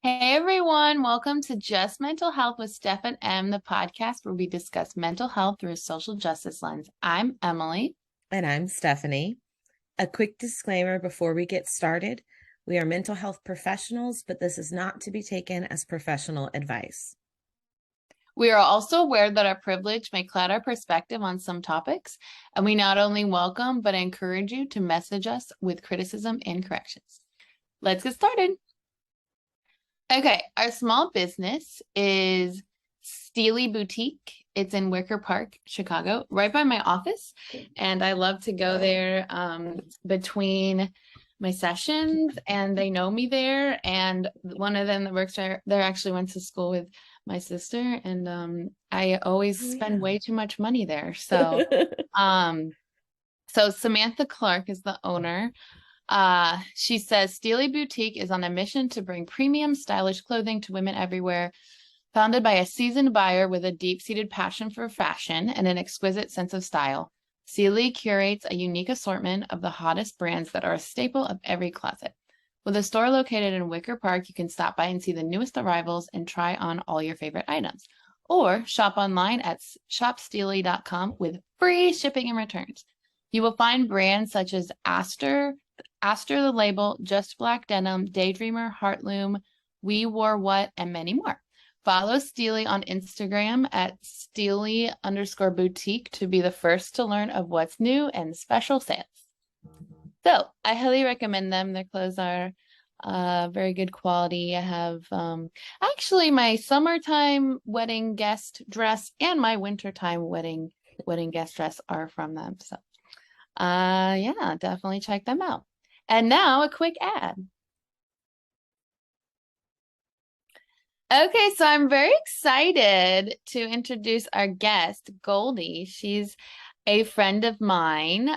Hey everyone, welcome to Just Mental Health with Steph and Em, the podcast where we discuss mental health through a social justice lens. I'm Emily. And I'm Stephanie. A quick disclaimer before we get started. We are mental health professionals, but this is not to be taken as professional advice. We are also aware that our privilege may cloud our perspective on some topics, and we not only welcome but encourage you to message us with criticism and corrections. Let's get started. Okay, our small business is Steely Boutique. It's in Wicker Park, Chicago, right by my office. And I love to go there between my sessions, and they know me there. And one of them that works there actually went to school with my sister, and I always spend way too much money there. Um, so Samantha Clark is the owner. She says Steely Boutique is on a mission to bring premium, stylish clothing to women everywhere. Founded by a seasoned buyer with a deep-seated passion for fashion and an exquisite sense of style, Steely curates a unique assortment of the hottest brands that are a staple of every closet. With a store located in Wicker Park, you can stop by and see the newest arrivals and try on all your favorite items. Or shop online at shopsteely.com with free shipping and returns. You will find brands such as Aster the Label, Just Black Denim, Daydreamer, Heartloom, We Wore What, and many more. Follow Steely on Instagram at Steely_boutique to be the first to learn of what's new and special sales. So I highly recommend them. Their clothes are very good quality. I have actually my summertime wedding guest dress and my wintertime wedding guest dress are from them. So yeah, definitely check them out. And now a quick ad. Okay, so I'm very excited to introduce our guest, Goldie. She's a friend of mine.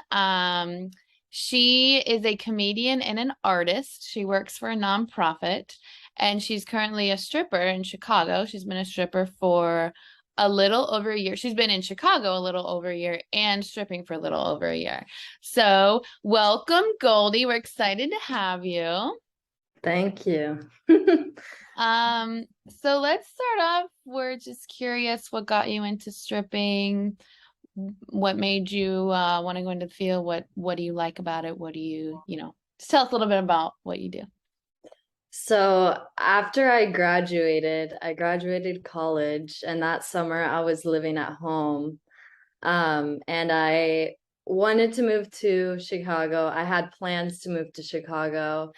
She is a comedian and an artist. She works for a nonprofit, and she's currently a stripper in Chicago. She's been a stripper for a little over a year. She's been in Chicago a little over a year and stripping for a little over a year. So, welcome, Goldie. We're excited to have you. Thank you. So let's start off. We're just curious what got you into stripping, what made you want to go into the field, what do you like about it? What do you just tell us a little bit about what you do. So after I graduated college, and that summer I was living at home. And I wanted to move to Chicago. I had plans to move to Chicago,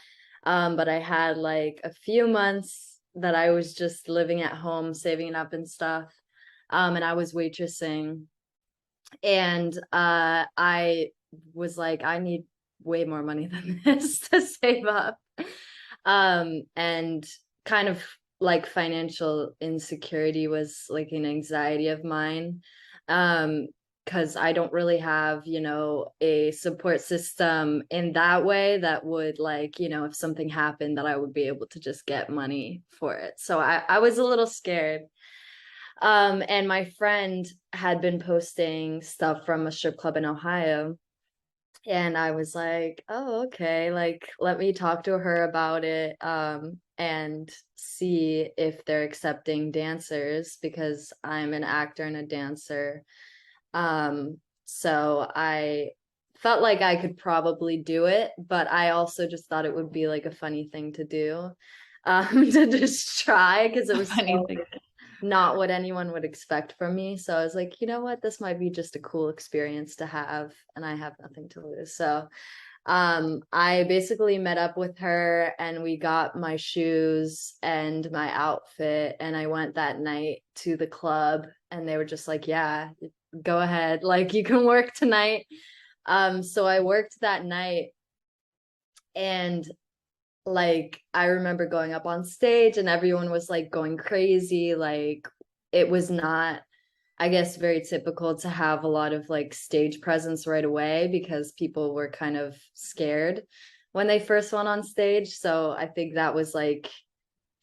but I had like a few months that I was just living at home, saving up and stuff. And I was waitressing. And I was like, I need way more money than this to save up. And kind of like financial insecurity was like an anxiety of mine. Because I don't really have, a support system in that way that would like, if something happened that I would be able to just get money for it. So I was a little scared. And my friend had been posting stuff from a strip club in Ohio. And I was like, oh, okay, like let me talk to her about it, and see if they're accepting dancers because I'm an actor and a dancer. So I felt like I could probably do it, but I also just thought it would be like a funny thing to do, to just try because it was Funny so thing. not what anyone would expect from me. So I was like, you know what, this might be just a cool experience to have, and I have nothing to lose. So I basically met up with her and we got my shoes and my outfit, and I went that night to the club and they were just like, yeah, go ahead, like you can work tonight. So I worked that night, and like I remember going up on stage and everyone was like going crazy. Like it was not, I guess, very typical to have a lot of like stage presence right away because people were kind of scared when they first went on stage. So I think that was like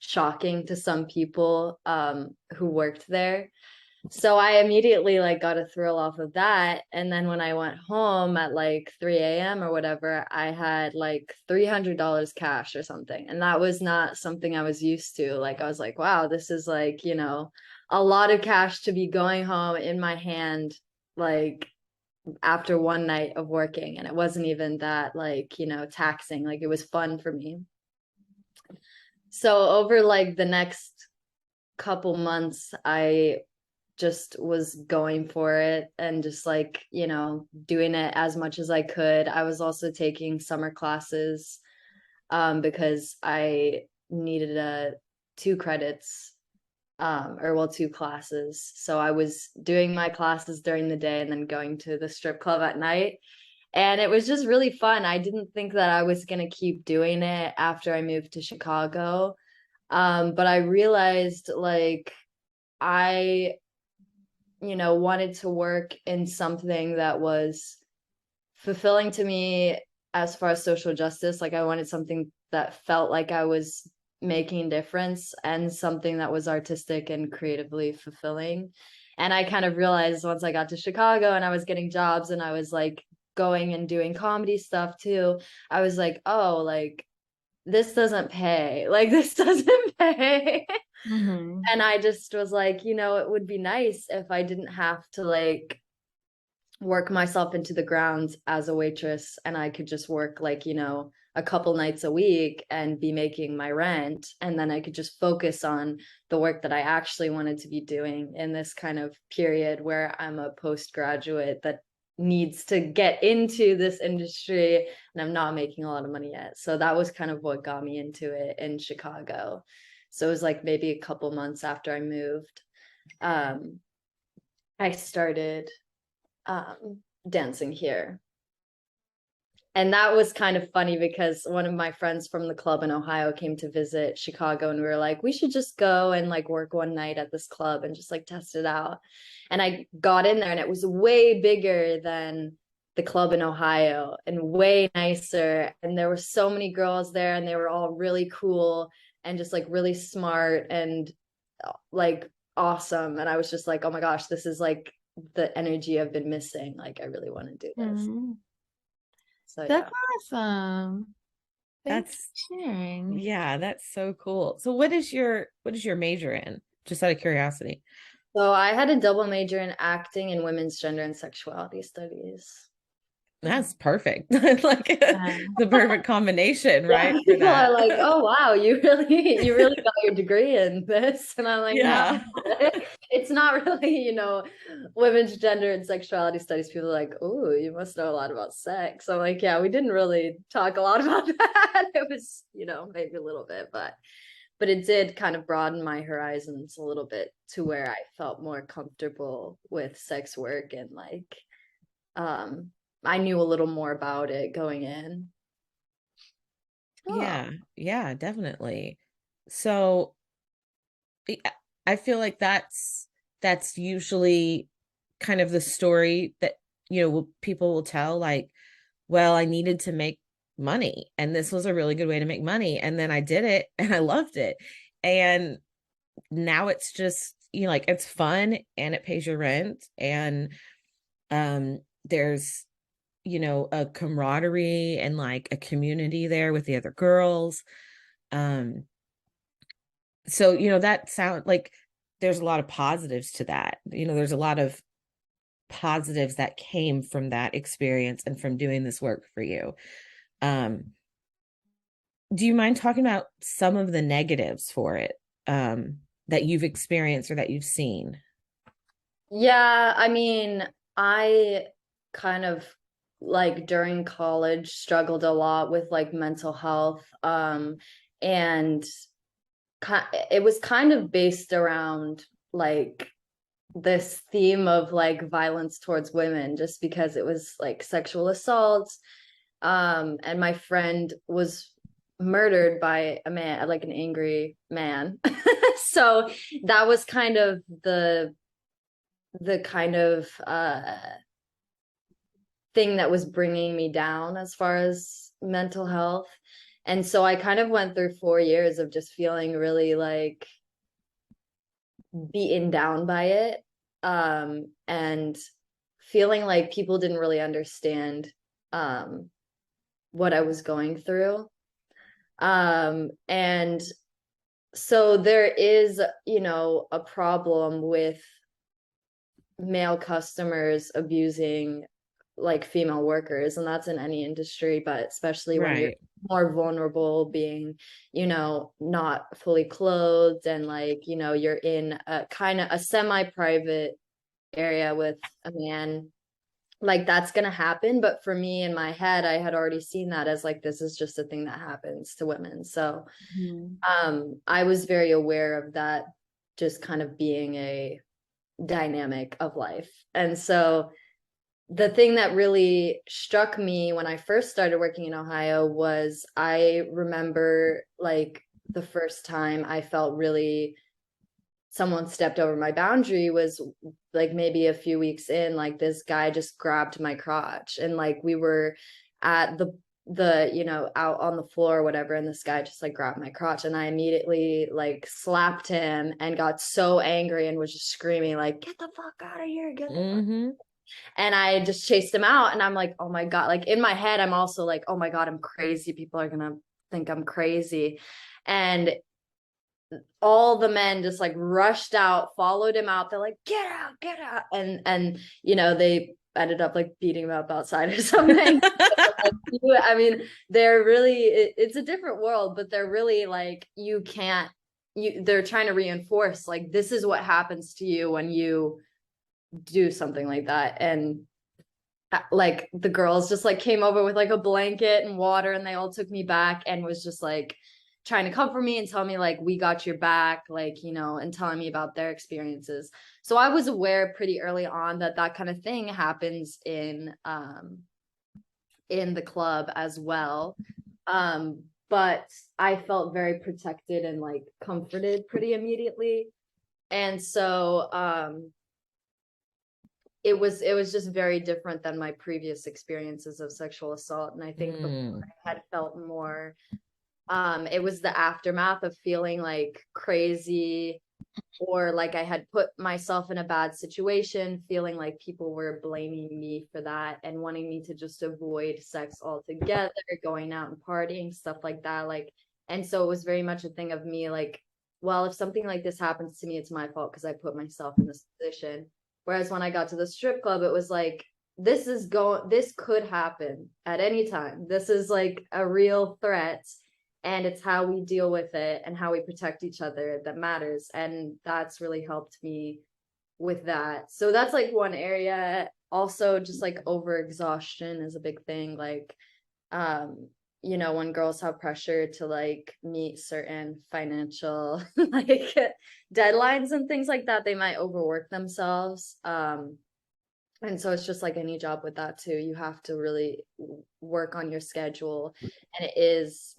shocking to some people who worked there. So I immediately like got a thrill off of that. And then when I went home at like 3 a.m. or whatever, I had like $300 cash or something. And that was not something I was used to. Like I was like, wow, this is like, you know, a lot of cash to be going home in my hand, like after one night of working. And it wasn't even that like, you know, taxing. Like it was fun for me. So over like the next couple months, I just was going for it and just like, you know, doing it as much as I could. I was also taking summer classes because I needed 2 credits or well 2 classes. So I was doing my classes during the day and then going to the strip club at night. And it was just really fun. I didn't think that I was going to keep doing it after I moved to Chicago. But I realized like I, you know, wanted to work in something that was fulfilling to me as far as social justice. Like I wanted something that felt like I was making a difference and something that was artistic and creatively fulfilling. And I kind of realized once I got to Chicago and I was getting jobs and I was like going and doing comedy stuff too, I was like, oh, like this doesn't pay. Like this doesn't pay. Mm-hmm. And I just was like, you know, it would be nice if I didn't have to like work myself into the ground as a waitress and I could just work like, you know, a couple nights a week and be making my rent. And then I could just focus on the work that I actually wanted to be doing in this kind of period where I'm a postgraduate that needs to get into this industry and I'm not making a lot of money yet. So that was kind of what got me into it in Chicago. So it was like maybe a couple months after I moved. I started dancing here. And that was kind of funny because one of my friends from the club in Ohio came to visit Chicago and we were like, we should just go and like work one night at this club and just like test it out. And I got in there and it was way bigger than the club in Ohio and way nicer. And there were so many girls there and they were all really cool and just like really smart and like awesome. And I was just like, oh my gosh, this is like the energy I've been missing. Like I really want to do this. Mm-hmm. So That's yeah. awesome. Thanks That's for sharing. yeah, that's so cool. So what is your major in? Just out of curiosity. So I had a double major in acting and women's gender and sexuality studies. That's perfect. Like Yeah. the perfect combination, Yeah, right? For people are that. like, "Oh wow, you really got your degree in this," and I'm like, "No, Yeah. it's not really, you know, women's gender and sexuality studies." People are like, "Oh, you must know a lot about sex." I'm like, "Yeah, we didn't really talk a lot about that. It was, you know, maybe a little bit, but it did kind of broaden my horizons a little bit to where I felt more comfortable with sex work and like, um, I knew a little more about it going in." Oh. Yeah. Yeah, definitely. So I I feel like that's usually kind of the story that people will tell, like, well, I needed to make money and this was a really good way to make money and then I did it and I loved it. And now it's just, like it's fun and it pays your rent and there's a camaraderie and like a community there with the other girls. um so that sound like there's a lot of positives to that. There's a lot of positives that came from that experience and from doing this work for you. um do you mind talking about some of the negatives for it, that you've experienced or that you've seen? Yeah, I mean, I kind of like during college struggled a lot with like mental health. And it was kind of based around like this theme of like violence towards women, just because it was like sexual assault. And my friend was murdered by a man, like an angry man. So that was kind of the kind of thing that was bringing me down as far as mental health. And so I kind of went through 4 years of just feeling really like beaten down by it. and feeling like people didn't really understand what I was going through. And so there is, a problem with male customers abusing like female workers, and that's in any industry, but especially when you're more vulnerable, being, not fully clothed, and like, you're in a kind of a semi-private area with a man, like that's gonna happen. But for me, in my head, I had already seen that as like, this is just a thing that happens to women. So I was very aware of that, just kind of being a dynamic of life. And so the thing that really struck me when I first started working in Ohio was, I remember like the first time I felt really someone stepped over my boundary was like maybe a few weeks in. Like this guy just grabbed my crotch, and like we were at the out on the floor or whatever, and this guy just like grabbed my crotch, and I immediately like slapped him and got so angry and was just screaming like, get the fuck out of here, get the fuck. And I just chased him out, and I'm like, oh my God, like in my head I'm also like, oh my God, I'm crazy, people are gonna think I'm crazy. And all the men just like rushed out, followed him out. They're like, get out, get out. And they ended up like beating him up outside or something. I mean, they're really, it's a different world, but they're really like, they're trying to reinforce like, this is what happens to you when you do something like that. And like the girls just like came over with like a blanket and water, and they all took me back and was just like trying to comfort me and tell me like, we got your back, like, and telling me about their experiences. So I was aware pretty early on that that kind of thing happens in the club as well. But I felt very protected and like comforted pretty immediately. And so it was just very different than my previous experiences of sexual assault. And I think before I had felt more, it was the aftermath of feeling like crazy, or like I had put myself in a bad situation, feeling like people were blaming me for that and wanting me to just avoid sex altogether, going out and partying, stuff like that. Like, and so it was very much a thing of me like, well, if something like this happens to me, it's my fault because I put myself in this position. Whereas when I got to the strip club, it was like, this could happen at any time. This is like a real threat. And it's how we deal with it and how we protect each other that matters. And that's really helped me with that. So that's like one area. Also, just like overexhaustion is a big thing. Like, when girls have pressure to like meet certain financial like deadlines and things like that, they might overwork themselves. And so it's just like any job with that too. You have to really work on your schedule. And it is,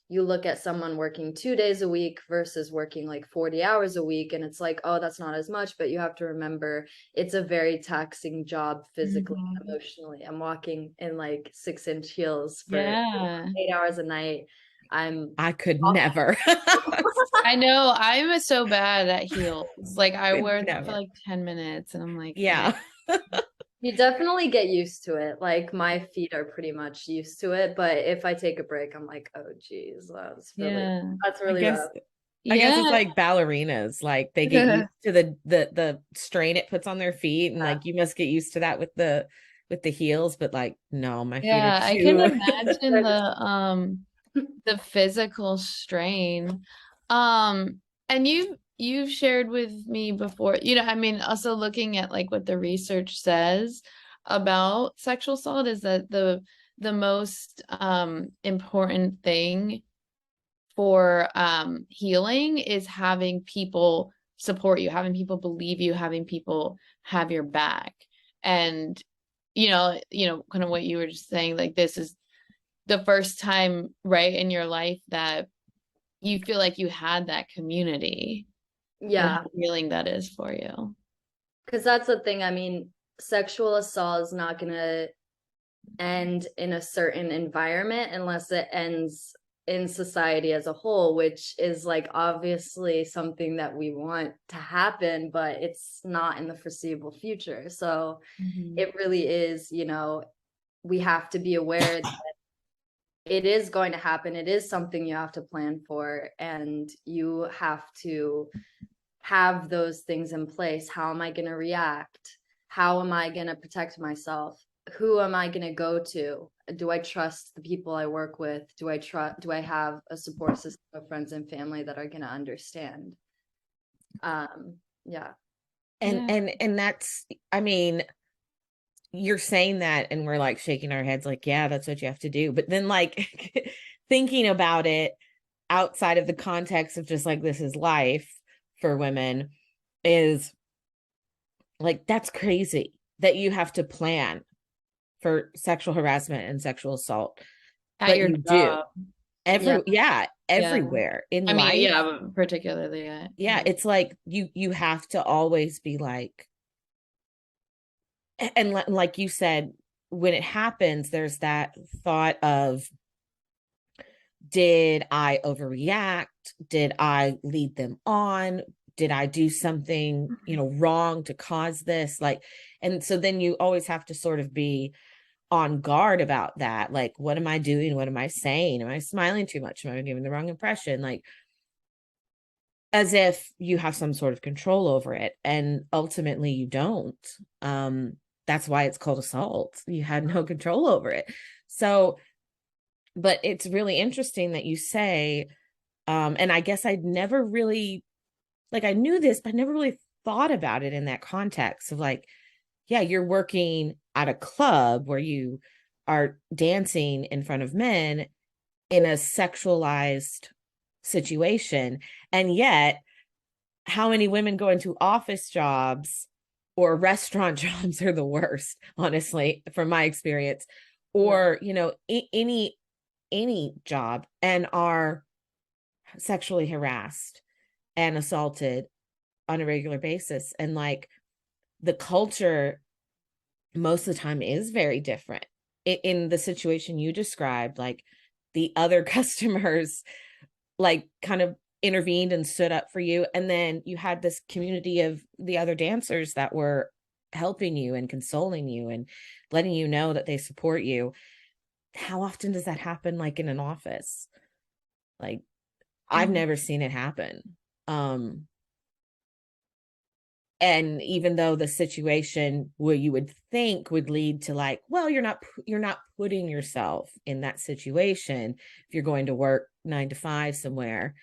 you look at someone working 2 days a week versus working like 40 hours a week, and it's like, oh, that's not as much. But you have to remember, it's a very taxing job physically, emotionally. I'm walking in like 6-inch heels for 8 hours a night. I could never. I know, I'm so bad at heels. Like I wear them for like 10 minutes and I'm like, yeah. You definitely get used to it. Like my feet are pretty much used to it, but if I take a break, I'm like, oh geez, that's really rough. I guess it's like ballerinas, like they get used to the strain it puts on their feet, and like you must get used to that with the heels, but like no, my feet are too. I can imagine the physical strain. And you've shared with me before, I mean, also looking at like what the research says about sexual assault is that the most important thing for healing is having people support you, having people believe you, having people have your back. And kind of what you were just saying, like this is the first time, right, in your life that you feel like you had that community. Yeah. How healing that is for you. Because that's the thing. I mean, sexual assault is not going to end in a certain environment unless it ends in society as a whole, which is like obviously something that we want to happen, but it's not in the foreseeable future. So it really is, you know, we have to be aware that it is going to happen. It is something you have to plan for, and you have to have those things in place. How am I going to react? How am I going to protect myself? Who am I going to go to? Do I trust the people I work with? Do I have a support system of friends and family that are going to understand? Yeah. And that's, I mean, you're saying that and we're like shaking our heads like, yeah, that's what you have to do. But then like thinking about it outside of the context of just like, this is life for women, is like, that's crazy that you have to plan for sexual harassment and sexual assault. At But your you job. do everywhere in I mean, life. yeah, but particularly It's like you have to always be like, and like you said, when it happens, there's that thought of, did I overreact? Did I lead them on? Did I do something, wrong to cause this? Like, and so then you always have to sort of be on guard about that. Like, what am I doing? What am I saying? Am I smiling too much? Am I giving the wrong impression? Like, as if you have some sort of control over it. And ultimately you don't. That's why it's called assault. You had no control over it. So, but it's really interesting that you say, and I guess I'd never really, like, I knew this, but I never really thought about it in that context of like, yeah, you're working at a club where you are dancing in front of men in a sexualized situation. And yet, how many women go into office jobs or restaurant jobs are the worst, honestly, from my experience, or, any job, and are sexually harassed and assaulted on a regular basis. And like, the culture most of the time is very different. In the situation you described, like, the other customers like kind of intervened and stood up for you, and then you had this community of the other dancers that were helping you and consoling you and letting you know that they support you. How often does that happen, like in an office? Like, I've never seen it happen. And even though the situation where you would think would lead to like, well, you're not putting yourself in that situation if you're going to work 9 to 5 somewhere,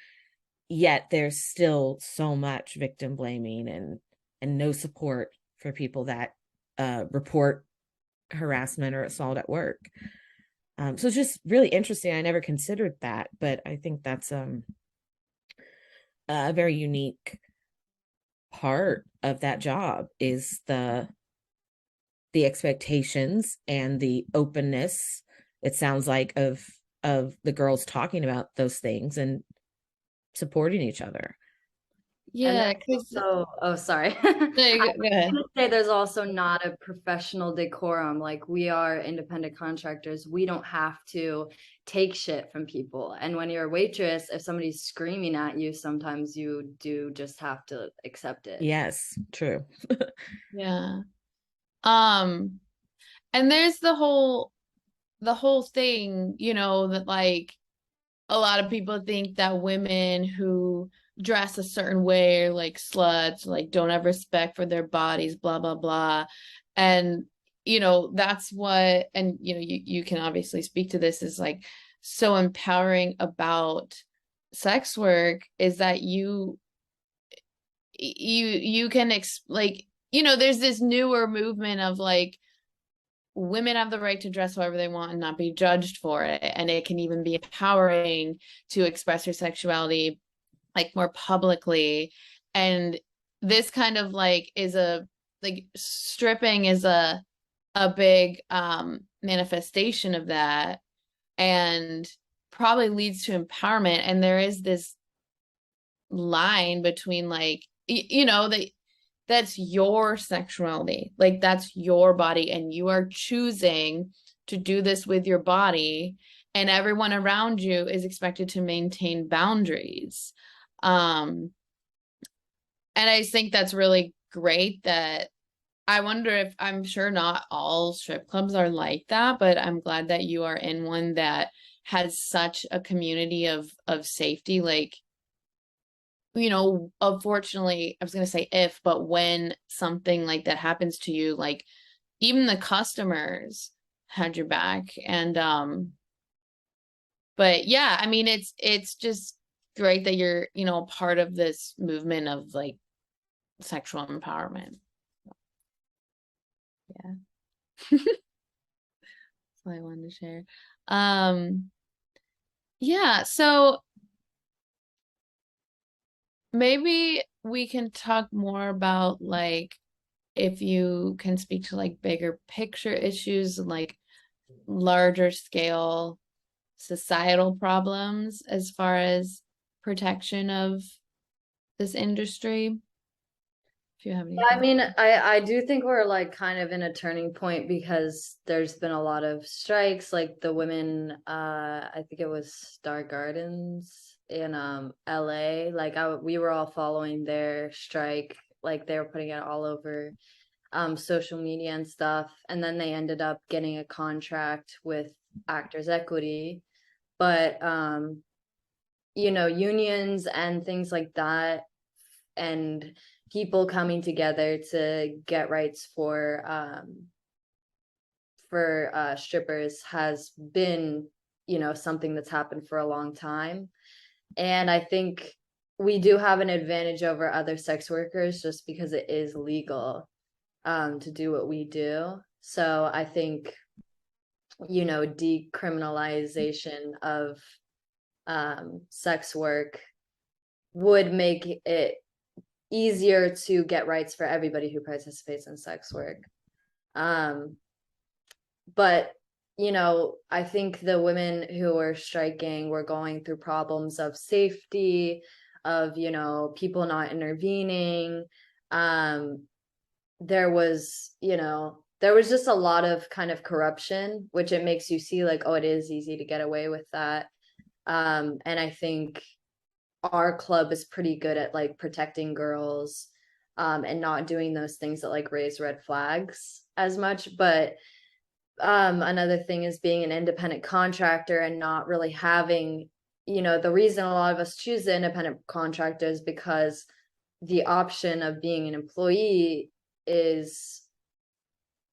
yet there's still so much victim blaming and no support for people that report harassment or assault at work. So it's just really interesting. I never considered that, but I think that's a very unique part of that job, is the expectations and the openness, it sounds like, of the girls talking about those things and supporting each other. Yeah, because sorry. go I was ahead. gonna say there's also not a professional decorum. Like, we are independent contractors. We don't have to take shit from people. And when you're a waitress, if somebody's screaming at you, sometimes you do just have to accept it. Yes, true. Yeah. And there's the whole thing, that like a lot of people think that women who dress a certain way are like sluts, like don't have respect for their bodies, blah blah blah. And that's what, and you can obviously speak to this, is like so empowering about sex work, is that you can like, there's this newer movement of like, women have the right to dress however they want and not be judged for it. And it can even be empowering to express your sexuality like more publicly. And this kind of like is like stripping is a big manifestation of that, and probably leads to empowerment. And there is this line between like, that's your sexuality, like that's your body, and you are choosing to do this with your body. and everyone around you is expected to maintain boundaries. And I just think that's really great that I wonder if, I'm sure not all strip clubs are like that, but I'm glad that you are in one that has such a community of safety. Like, you know, unfortunately, I was gonna say if, but when something like that happens to you, like even the customers had your back. And but yeah, I mean it's just great that you're, you know, part of this movement of like sexual empowerment. Yeah. That's all I wanted to share. Yeah, so maybe we can talk more about like if you can speak to like bigger picture issues, like larger scale societal problems as far as protection of this industry. If you have any I thoughts. mean, I do think we're like kind of in a turning point because there's been a lot of strikes, like the women, I think it was Star Gardens in LA. Like we were all following their strike, like they were putting it all over social media and stuff. And then they ended up getting a contract with Actors Equity. But you know, unions and things like that, and people coming together to get rights for strippers has been, you know, something that's happened for a long time. And I think we do have an advantage over other sex workers just because it is legal to do what we do. So I think, you know, decriminalization of sex work would make it easier to get rights for everybody who participates in sex work. But you know, I think the women who were striking were going through problems of safety, of, you know, people not intervening. There was, you know, there was just a lot of kind of corruption, which it makes you see like, oh, it is easy to get away with that. And I think our club is pretty good at like protecting girls and not doing those things that like raise red flags as much. But another thing is being an independent contractor and not really having, you know, the reason a lot of us choose the independent contractor is because the option of being an employee is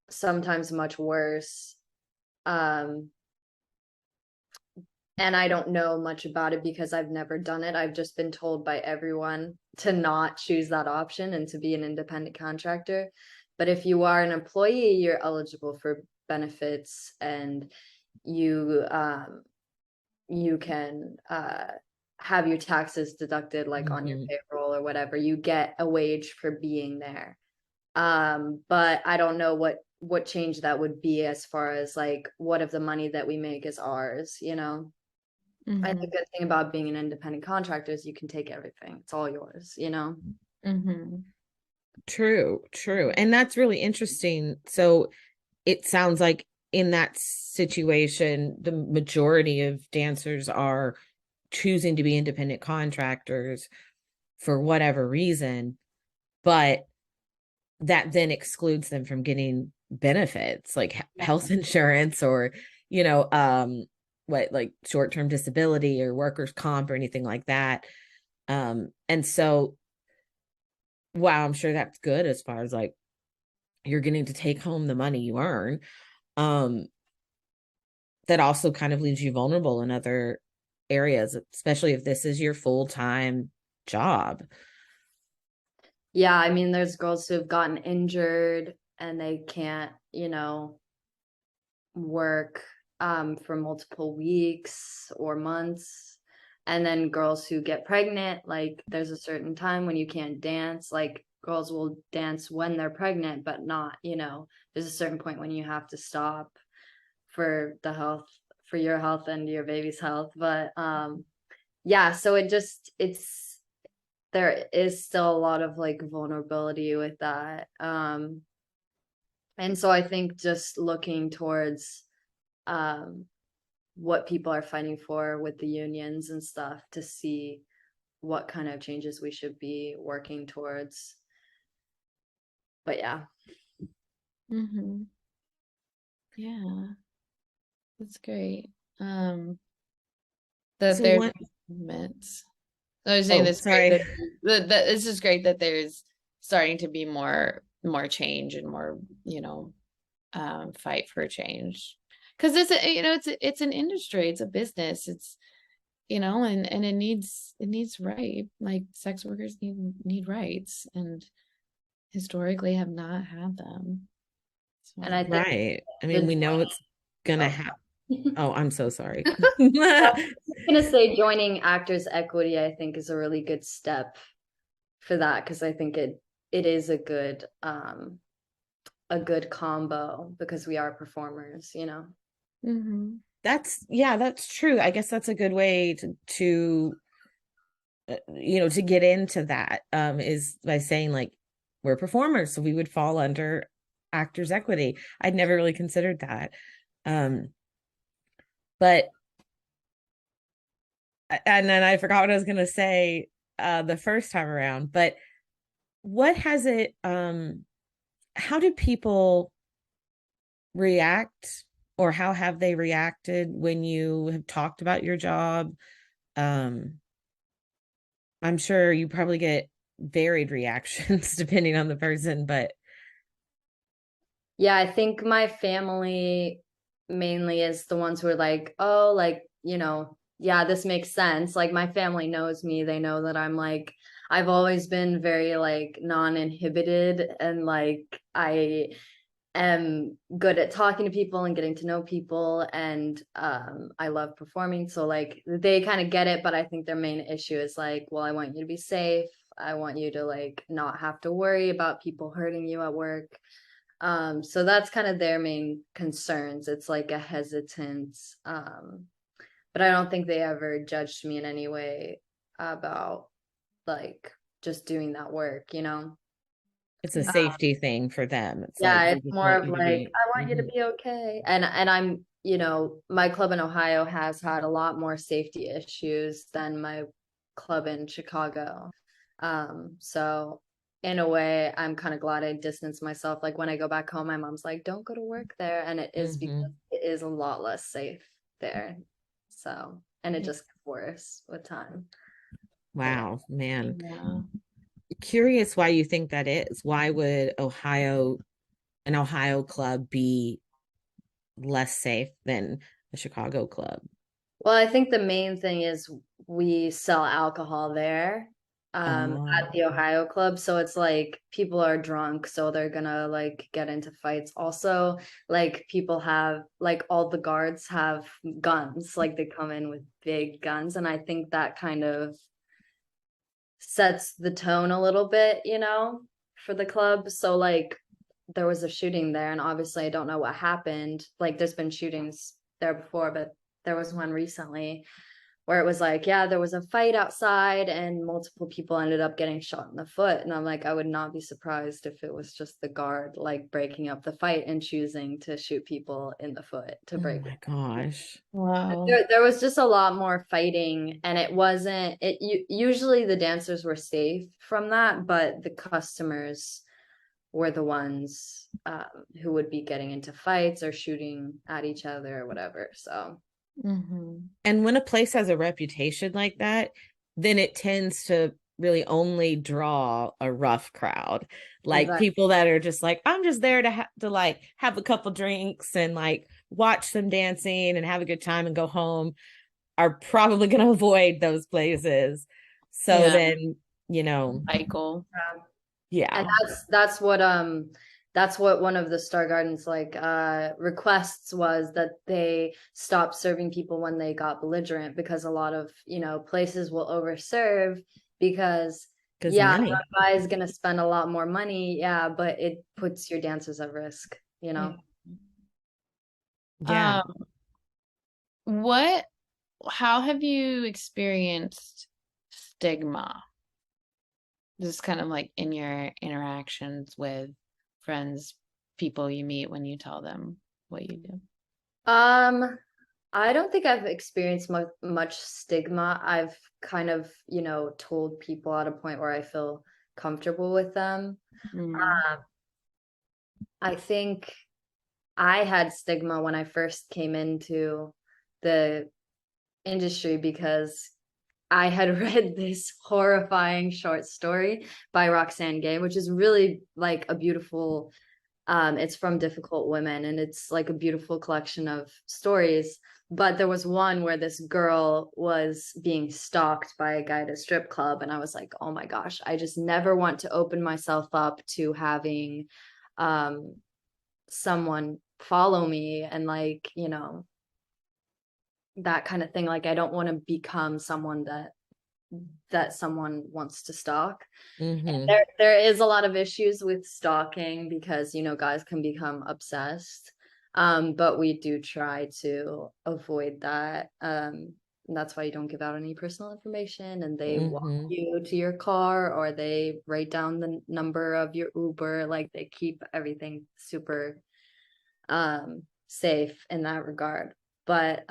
sometimes much worse. And I don't know much about it because I've never done it. I've just been told by everyone to not choose that option and to be an independent contractor. But if you are an employee, you're eligible for benefits, and you can have your taxes deducted like on your payroll or whatever. You get a wage for being there. But I don't know what change that would be as far as like what of the money that we make is ours, you know. Mm-hmm. And the good thing about being an independent contractor is you can take everything. It's all yours, you know? Mm-hmm. True. And that's really interesting. So it sounds like in that situation, the majority of dancers are choosing to be independent contractors for whatever reason, but that then excludes them from getting benefits like health insurance or, you know, like short-term disability or workers' comp or anything like that. And so, wow, I'm sure that's good as far as like you're getting to take home the money you earn. That also kind of leaves you vulnerable in other areas, especially if this is your full-time job. Yeah, I mean, there's girls who have gotten injured and they can't, you know, work for multiple weeks or months. And then girls who get pregnant, like there's a certain time when you can't dance. Like girls will dance when they're pregnant, but not, you know, there's a certain point when you have to stop for the health, for your health and your baby's health. But yeah, so it's there is still a lot of like vulnerability with that. And so I think just looking towards what people are fighting for with the unions and stuff to see what kind of changes we should be working towards. But yeah. Mm-hmm. Yeah, that's great. That So there's what? movements. I was saying Oh, this great sorry. that it's just great that there's starting to be more change and more, fight for change. Because it's an industry, it's a business, it's and it needs right. Like sex workers need rights and historically have not had them. So And I think Right. I mean, the we know it's gonna oh. happen. Oh, I'm so sorry. I was gonna say joining Actors Equity, I think, is a really good step for that, because I think it is a good combo, because we are performers, you know. Mhm. That's true. I guess that's a good way to to get into that is by saying like we're performers, so we would fall under Actors Equity. I'd never really considered that. But and then I forgot what I was going to say the first time around, but what has it how do people react, or how have they reacted when you have talked about your job? um I'm sure you probably get varied reactions depending on the person, but Yeah, I think my family mainly is the ones who are like, oh, like, yeah, this makes sense. Like, my family knows me. They know that I'm like, I've always been very like non-inhibited, and like I am good at talking to people and getting to know people, and I love performing. So like they kind of get it, but I think their main issue is like, well, I want you to be safe. I want you to like not have to worry about people hurting you at work. So that's kind of their main concerns. It's like a hesitance. But I don't think they ever judged me in any way about like just doing that work, you know? it's a safety thing for them. It's like Yeah, they it's just more want of you to like, be I want you to be okay. And I'm, my club in Ohio has had a lot more safety issues than my club in Chicago. So in a way, I'm kind of glad I distanced myself. Like when I go back home, my mom's like, don't go to work there. And it is because Mhm. it is a lot less safe there. So, and it just gets worse with time. But yeah. Wow, man. Yeah. Curious why you think that is. Why would an Ohio club be less safe than a Chicago club? Well, I think the main thing is we sell alcohol there at the Oh, Ohio Club. So it's like people are drunk, so they're gonna like get into fights. Also, like people have like all the guards have guns, like they come in with big guns. And I think that kind of sets the tone a little bit, for the club. So like there was a shooting there, and obviously I don't know what happened. Like there's been shootings there before, but there was one recently where it was like, yeah, there was a fight outside and multiple people ended up getting shot in the foot. And I'm like, I would not be surprised if it was just the guard like breaking up the fight and choosing to shoot people in the foot to oh break. my gosh. Wow. There was just a lot more fighting, and it wasn't it usually the dancers were safe from that, but the customers were the ones who would be getting into fights or shooting at each other or whatever. So Mhm. And when a place has a reputation like that, then it tends to really only draw a rough crowd. Like exactly. people that are just like, I'm just there to like have a couple drinks and like watch them dancing and have a good time and go home, are probably going to avoid those places. So Yeah. then, you know, Cycle. And yeah. that's what one of the Star Gardens like requests was, that they stop serving people when they got belligerent, because a lot of places will overserve because Because yeah, money. that guy is gonna spend a lot more money, yeah, but it puts your dancers at risk, you Yeah. know. Yeah. Um, what, how have you experienced stigma? Just kind of like in your interactions with friends, people you meet when you tell them what you do. Um I don't think I've experienced much stigma. I've kind of, told people at a point where I feel comfortable with them. Mm. Um, I think I had stigma when I first came into the industry because I had read this horrifying short story by Roxane Gay, which is really like a beautiful, it's from Difficult Women, and it's like a beautiful collection of stories. But there was one where this girl was being stalked by a guy at a strip club, and I was like, oh my gosh, I just never want to open myself up to having um someone follow me and like, that kind of thing. Like I don't want to become someone that someone wants to stalk. Mm-hmm. There is a lot of issues with stalking because guys can become obsessed. But we do try to avoid that. That's why you don't give out any personal information, and they walk Mm-hmm. you to your car or they write down the number of your Uber. Like they keep everything super safe in that regard. But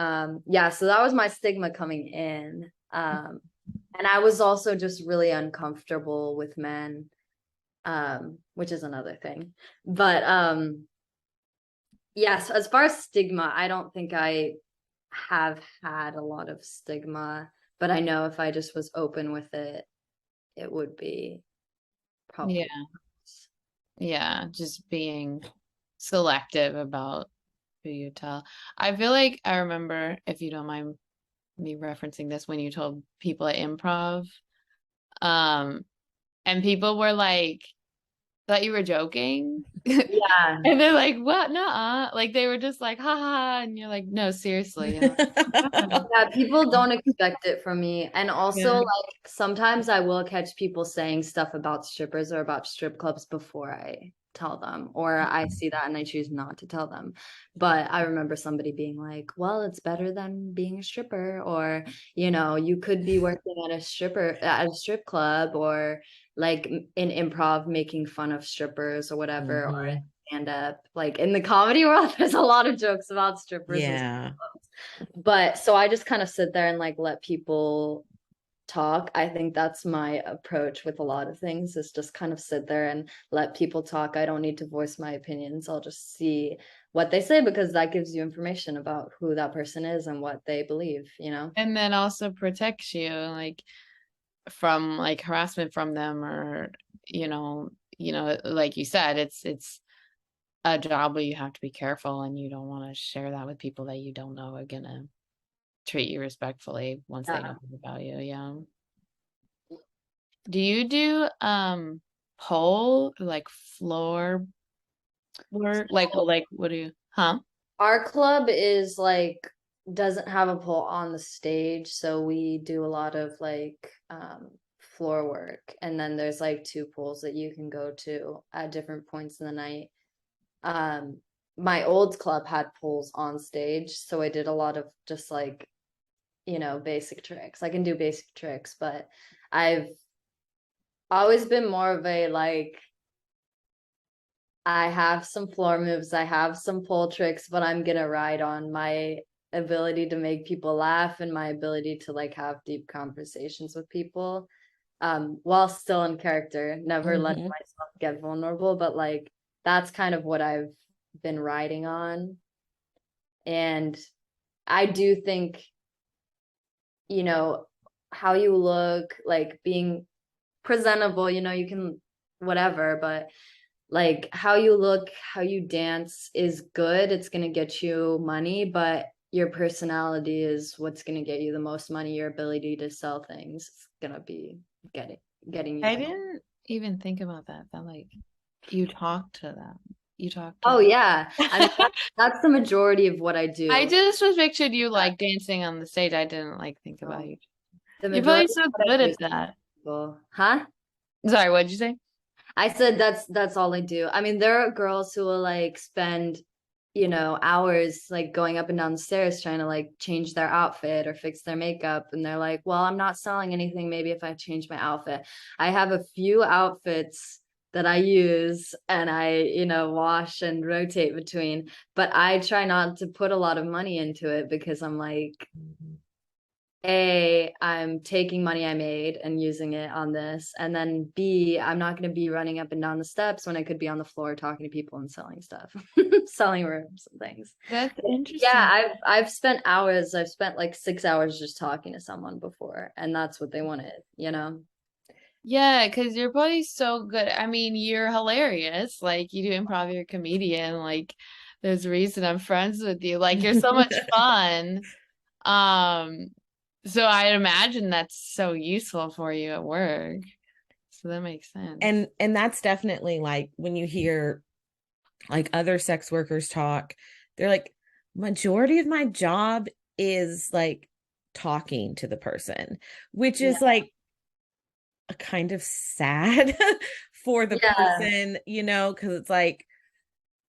yeah, so that was my stigma coming in. And I was also just really uncomfortable with men, which is another thing. But yes, as far as stigma, I don't think I have had a lot of stigma, but I know if I just was open with it, it would be Yeah. probably. Yeah. Just being selective about who you tell. I feel like I remember, if you don't mind me referencing this, when you told people at improv, um, and people were like, thought you were joking. Yeah. And they're like, what? Nuh-uh. Like they were just like, ha ha, ha. And you're like, no, seriously. And I'm like, "Oh." Yeah, people don't expect it from me. And also, Yeah. like, sometimes I will catch people saying stuff about strippers or about strip clubs before I tell them, or I see that and I choose not to tell them. But I remember somebody being like, well, it's better than being a stripper, or, you could be working at a strip club, or like in improv making fun of strippers or whatever, or Mm-hmm. stand up. Like in the comedy world, there's a lot of jokes about strippers. Yeah. But so I just kind of sit there and like let people talk. I think that's my approach with a lot of things, is just kind of sit there and let people talk. I don't need to voice my opinions. I'll just see what they say, because that gives you information about who that person is and what they believe. And then also protects you like from like harassment from them, or, like you said, it's a job where you have to be careful and you don't want to share that with people that you don't know are gonna treat you respectfully once they Yeah. know about you. Yeah. Do you do pole like floor work? Like what do you Our club is like doesn't have a pole on the stage, so we do a lot of like floor work, and then there's like two poles that you can go to at different points in the night. Um my old club had poles on stage, so I did a lot of just like, basic tricks. I can do basic tricks, but I've always been more of a like, I have some floor moves, I have some pole tricks, but I'm gonna ride on my ability to make people laugh and my ability to like have deep conversations with people, while still in character, never letting Mm-hmm. myself get vulnerable. But like that's kind of what I've been riding on. And I do think, you know, how you look, like being presentable, you can whatever, but like how you look, how you dance is good. It's going to get you money, but your personality is what's going to get you the most money. Your ability to sell things is going to be getting you I the most. didn't even think about that like you talk to them. You talk to Oh them. yeah. I mean, that's the majority of what I I do. just was pictured you like dancing on the stage. I didn't like think about Um, you. the You're probably majority of so what I good do at is that. people. Huh? Sorry, what did you say? I said that's all I do. I mean, there are girls who will like spend, hours like going up and down the stairs trying to like change their outfit or fix their makeup. And they're like, well, I'm not selling anything. Maybe if I change my outfit. I have a few outfits that I use and I, wash and rotate between, but I try not to put a lot of money into it because I'm like, A, I'm taking money I made and using it on this. And then B, I'm not going to be running up and down the steps when I could be on the floor talking to people and selling stuff, selling rooms and things. That's interesting. Yeah, I've spent hours, I've spent like 6 hours just talking to someone before, and that's what they wanted. Yeah, because your body's so good. I mean, you're hilarious. Like you do improv, you're a comedian. Like there's a reason I'm friends with you. Like you're so much fun. Um, so I imagine that's so useful for you at work. So that makes sense. And that's definitely like when you hear like other sex workers talk, they're like, majority of my job is like talking to the person, which is like a kind of sad for the person, because it's like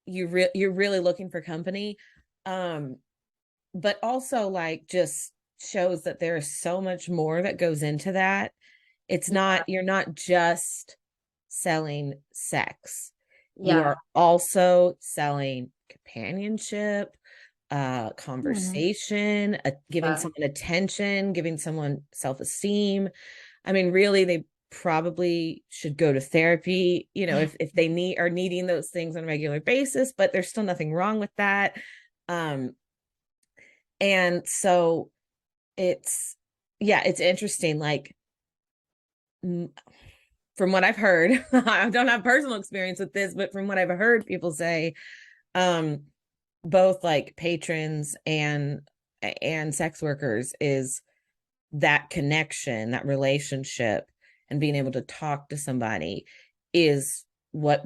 you're really looking for company. But also like just shows that there is so much more that goes into that. It's not, you're not just selling sex. You are also selling companionship, conversation, giving someone attention, giving someone self-esteem. I mean, really, they probably should go to therapy, if they are needing those things on a regular basis, but there's still nothing wrong with that. And so it's interesting. Like, from what I've heard, I don't have personal experience with this, but from what I've heard people say, both like patrons and sex workers, is that connection, that relationship, and being able to talk to somebody is what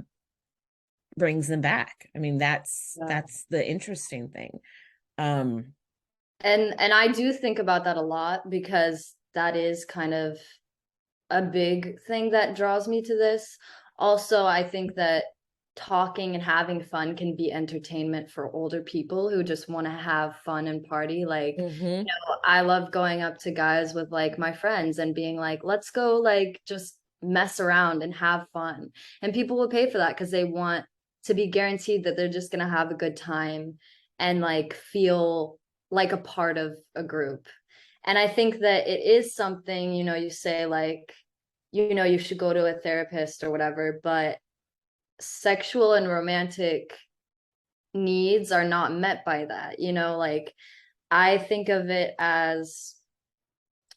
brings them back. I mean, that's the interesting thing. And I do think about that a lot because that is kind of a big thing that draws me to this. Also, I think that talking and having fun can be entertainment for older people who just want to have fun and party. Like, I love going up to guys with like my friends and being like, let's go like just mess around and have fun. And people will pay for that because they want to be guaranteed that they're just going to have a good time and like feel like a part of a group. And I think that it is something, you say like, you should go to a therapist or whatever, but sexual and romantic needs are not met by that. Like I think of it as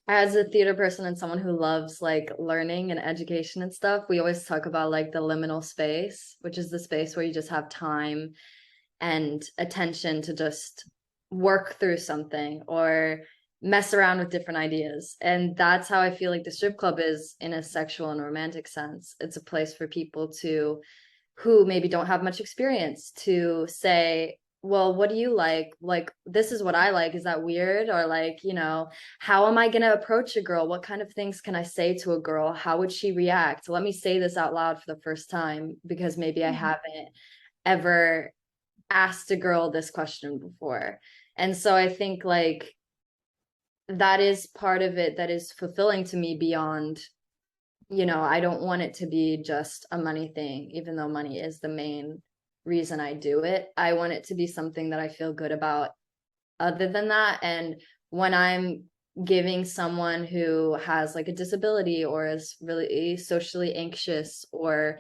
a theater person and someone who loves like learning and education and stuff. We always talk about like the liminal space, which is the space where you just have time and attention to just work through something or mess around with different ideas. And that's how I feel like the strip club is in a sexual and romantic sense. It's a place for people who maybe don't have much experience to say, well, what do you like? Like, this is what I like. Is that weird? Or like, how am I going to approach a girl? What kind of things can I say to a girl? How would she react? Let me say this out loud for the first time because maybe I haven't ever asked a girl this question before. And so I think like that is part of it that is fulfilling to me beyond, I don't want it to be just a money thing, even though money is the main reason I do it. I want it to be something that I feel good about other than that. And when I'm giving someone who has like a disability or is really socially anxious or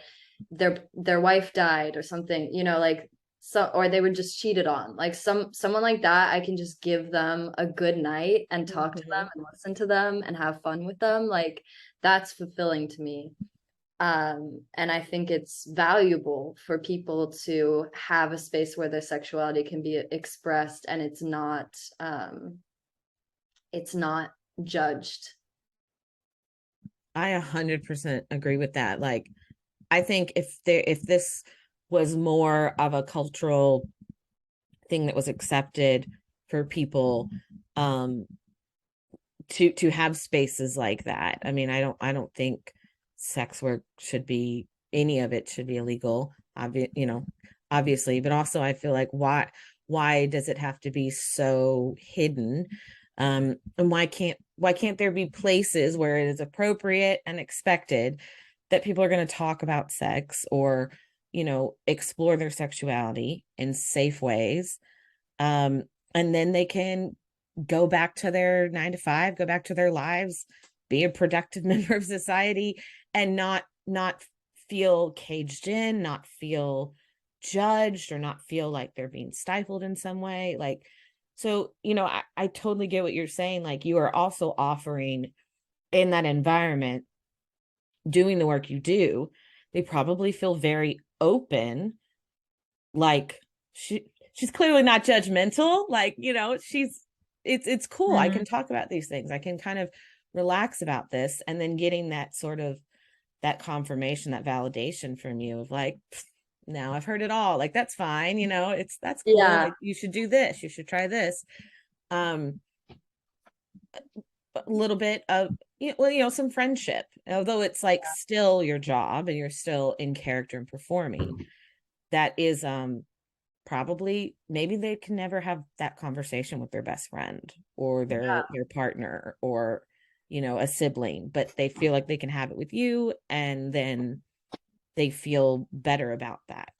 their wife died or something, like or they were just cheated on, like someone like that, I can just give them a good night and talk to them and listen to them and have fun with them. Like that's fulfilling to me. And I think it's valuable for people to have a space where their sexuality can be expressed and it's not judged. I 100% agree with that. Like, I think if this was more of a cultural thing that was accepted for people, to have spaces like that. I mean, I don't think sex work should be, any of it should be illegal, obviously, but also I feel like why does it have to be so hidden? And why can't there be places where it is appropriate and expected that people are going to talk about sex or, explore their sexuality in safe ways. And then they can go back to their 9 to 5, go back to their lives, be a productive member of society, and not feel caged in, not feel judged, or not feel like they're being stifled in some way. Like, so, I totally get what you're saying. Like, you are also offering in that environment, doing the work you do, they probably feel very open. Like, she's clearly not judgmental. Like, it's cool. I can talk about these things. I can kind of relax about this. And then getting that sort of that confirmation, that validation from you of like, now I've heard it all. Like, that's fine. That's cool. Yeah. Like, you should do this. You should try this. A little bit of, some friendship, although it's like still your job and you're still in character and performing. That is, probably, maybe they can never have that conversation with their best friend or their partner or a sibling, but they feel like they can have it with you, and then they feel better about that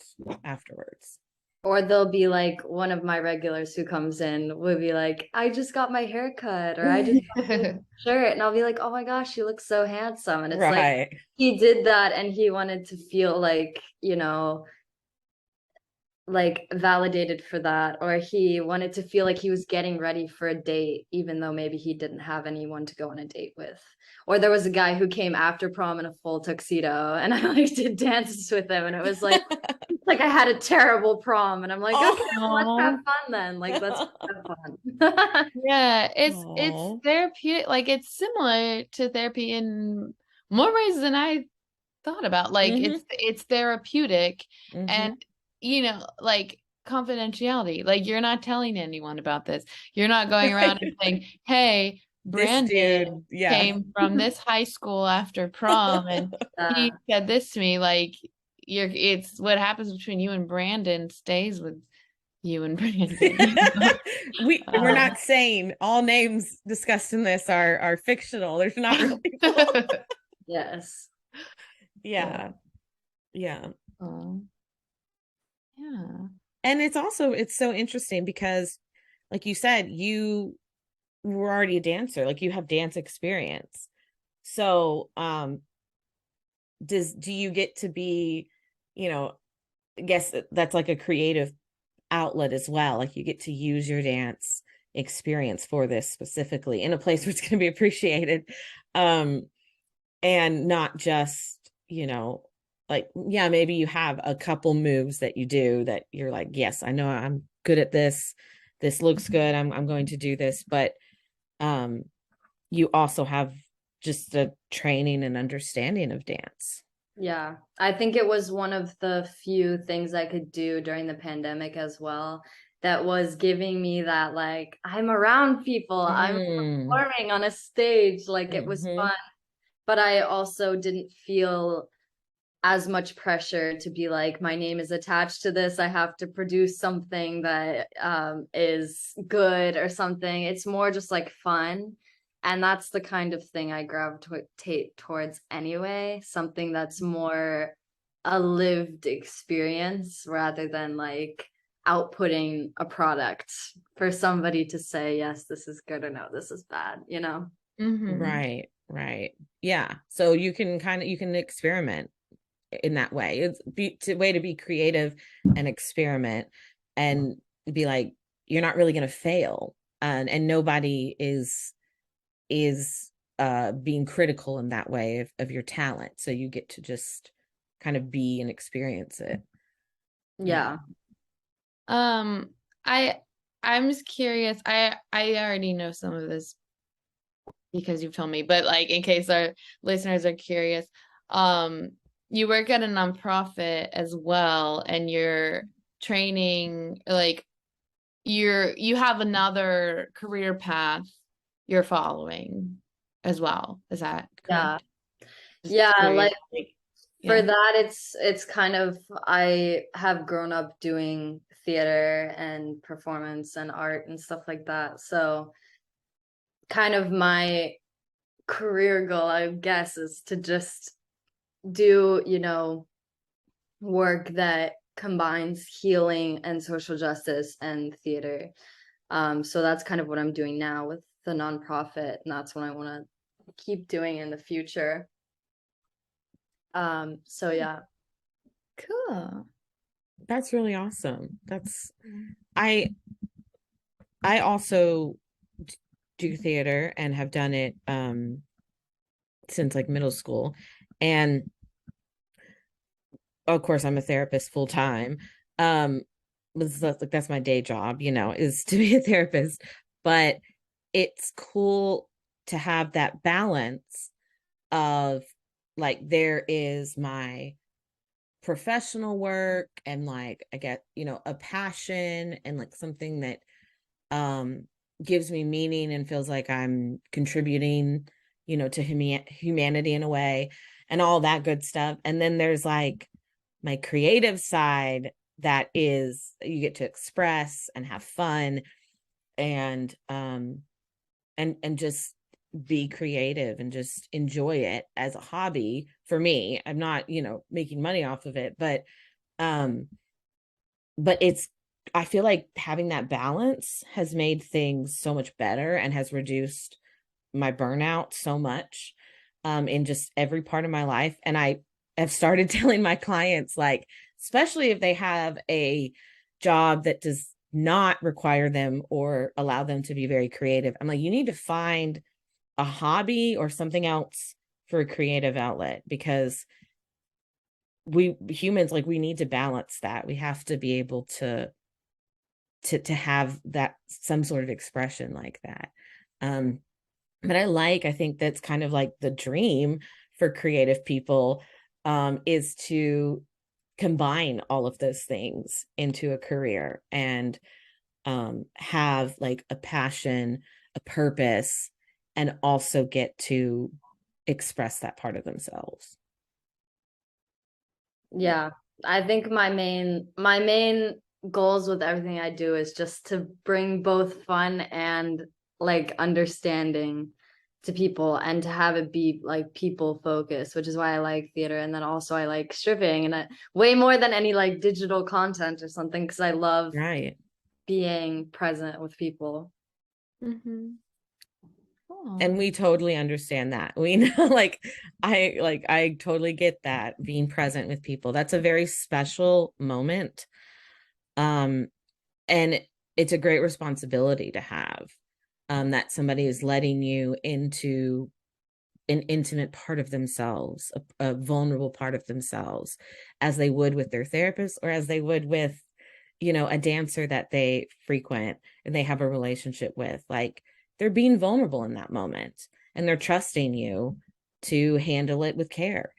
afterwards. Or they'll be like, one of my regulars who comes in will be like, I just got my hair cut, or I just got my shirt. And I'll be like, oh my gosh, you look so handsome. And it's Right. like, he did that and he wanted to feel like, like validated for that, or he wanted to feel like he was getting ready for a date, even though maybe he didn't have anyone to go on a date with. Or there was a guy who came after prom in a full tuxedo, and I like did dances with him, and it was like like I had a terrible prom, and I'm like, okay, well, let's have fun then. Like, let's have fun. Yeah, it's Aww. therapeutic. Like, it's similar to therapy in more ways than I thought about. Like, it's therapeutic, and like confidentiality. Like, you're not telling anyone about this. You're not going around and saying, "Hey, This Brandon dude, came from this high school after prom, and he said this to me." Like, it's what happens between you and Brandon stays with you and Brandon. We're not saying all names discussed in this are fictional. There's not real people. Yes. Yeah. Yeah. And it's so interesting because, like you said, you were already a dancer, like you have dance experience. So do you get to be, I guess that's like a creative outlet as well. Like, you get to use your dance experience for this specifically in a place where it's going to be appreciated, and not just, like, yeah, maybe you have a couple moves that you do that you're like, yes, I know I'm good at this, looks good, I'm going to do this, but you also have just a training and understanding of dance. Yeah, I think it was one of the few things I could do during the pandemic as well, that was giving me that, like, I'm around people, I'm performing on a stage, like it was fun. But I also didn't feel as much pressure to be like, my name is attached to this, I have to produce something that is good or something. It's more just like fun. And that's the kind of thing I gravitate towards anyway, something that's more a lived experience rather than like outputting a product for somebody to say, yes, this is good, or no, this is bad, Right. Yeah. So you can experiment in that way. It's a way to be creative and experiment and be like, you're not really going to fail. And nobody is being critical in that way of your talent. So you get to just kind of be and experience it. Yeah. I'm just curious. I already know some of this because you've told me, but like, in case our listeners are curious, you work at a nonprofit as well, and you're training, like, you have another career path you're following as well. Is that correct? Yeah, like for Yeah. that, it's kind of, I have grown up doing theater and performance and art and stuff like that. So kind of my career goal, I guess, is to just do, work that combines healing and social justice and theater. So that's kind of what I'm doing now with the nonprofit, and that's what I want to keep doing in the future. So yeah. Cool. That's really awesome. I also do theater and have done it since like middle school. And of course I'm a therapist full time. That's my day job, is to be a therapist. But it's cool to have that balance of like there is my professional work and like I get, a passion and like something that gives me meaning and feels like I'm contributing, to humanity in a way and all that good stuff. And then there's like my creative side that is you get to express and have fun and just be creative and just enjoy it as a hobby. For me, I'm not, making money off of it, but it's I feel like having that balance has made things so much better and has reduced my burnout so much in just every part of my life. And I have started telling my clients, like, especially if they have a job that does not require them or allow them to be very creative, I'm like, you need to find a hobby or something else for a creative outlet, because we humans, like, we need to balance that. We have to be able to have that some sort of expression like that. But I think that's kind of like the dream for creative people, is to combine all of those things into a career and have like a passion, a purpose, and also get to express that part of themselves. Yeah, I think my main goals with everything I do is just to bring both fun and like understanding to people, and to have it be like people focused, which is why I like theater. And then also I like stripping, and way more than any like digital content or something, because I love Right. being present with people. Mm-hmm. Cool. And we totally understand that. We know, I totally get that, being present with people. That's a very special moment. And it's a great responsibility to have, that somebody is letting you into an intimate part of themselves, a vulnerable part of themselves, as they would with their therapist or as they would with, a dancer that they frequent and they have a relationship with. Like, they're being vulnerable in that moment and they're trusting you to handle it with care,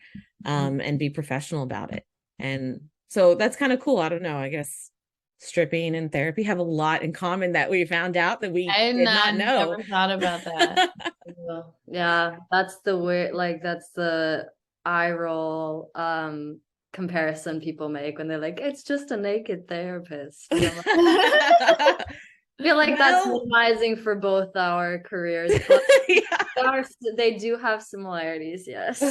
and be professional about it. And so that's kind of cool. I don't know. I guess stripping and therapy have a lot in common that we found out that we I did not know. never thought about that. Yeah, that's the weird, like that's the eye roll comparison people make when they're like, it's just a naked therapist. And I'm like, I feel like that's No. minimizing for both our careers, but Yeah. they do have similarities, yes.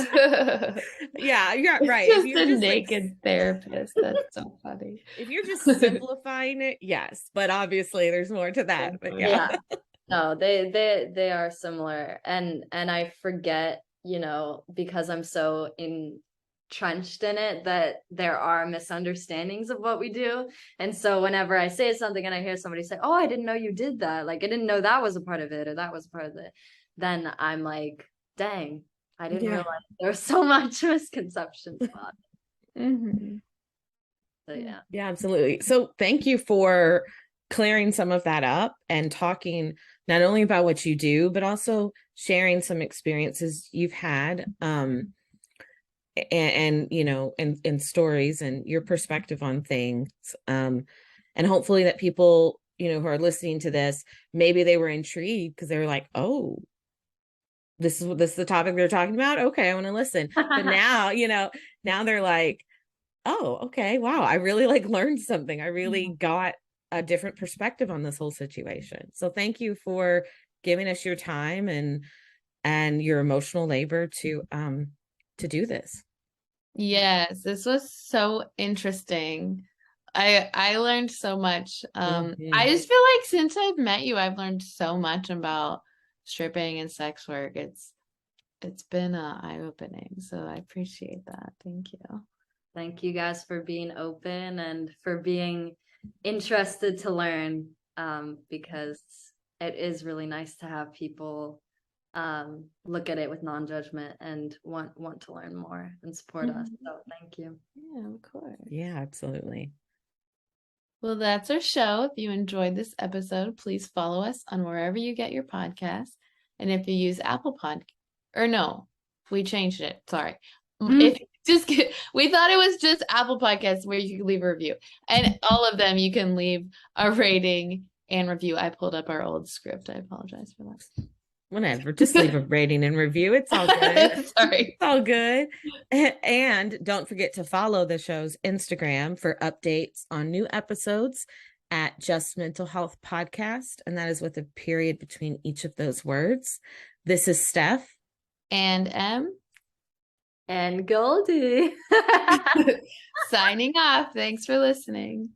Yeah, you're It's right. If just you're a just naked therapist. That's so funny. if you're just simplifying it, yes, but obviously there's more to that. But yeah. Yeah. No, they are similar. And I forget, because I'm so entrenched in it, that there are misunderstandings of what we do. And so whenever I say something and I hear somebody say, "Oh, I didn't know you did that. Like I didn't know that was a part of it, or that was a part of it," then I'm like, dang, I didn't Yeah. realize there was so much misconceptions about it. Mm-hmm. So yeah. Yeah, absolutely. So thank you for clearing some of that up and talking not only about what you do, but also sharing some experiences you've had, and stories and your perspective on things. And hopefully that people, who are listening to this, maybe they were intrigued because they were like, oh, this is the topic they're talking about. Okay, I want to listen. But now, now they're like, oh, okay, wow, I really like learned something. I really got a different perspective on this whole situation. So thank you for giving us your time and your emotional labor to do this. Yes, this was so interesting. I learned so much. I Mhm. just feel like since I've met you, I've learned so much about stripping and sex work. It's been eye-opening, so I appreciate that. Thank you. Thank you guys for being open and for being interested to learn, because it is really nice to have people look at it with non-judgment and want to learn more and support us. Mhm. So thank you. Yeah, of course. Yeah, absolutely. Well, that's our show. If you enjoyed this episode, please follow us on wherever you get your podcasts. And if you use Apple Pod, or no, we changed it. Sorry. If just we thought it was just Apple Podcasts where you could leave a review, and all of them you can leave a rating and review. I pulled up our old script. I apologize for that. Whatever. Just leave a rating and review. It's all good. Sorry. It's all good. And don't forget to follow the show's Instagram for updates on new episodes at Just Mental Health Podcast. And that is with a period between each of those words. This is Steph. And And Goldie. signing off. Thanks for listening.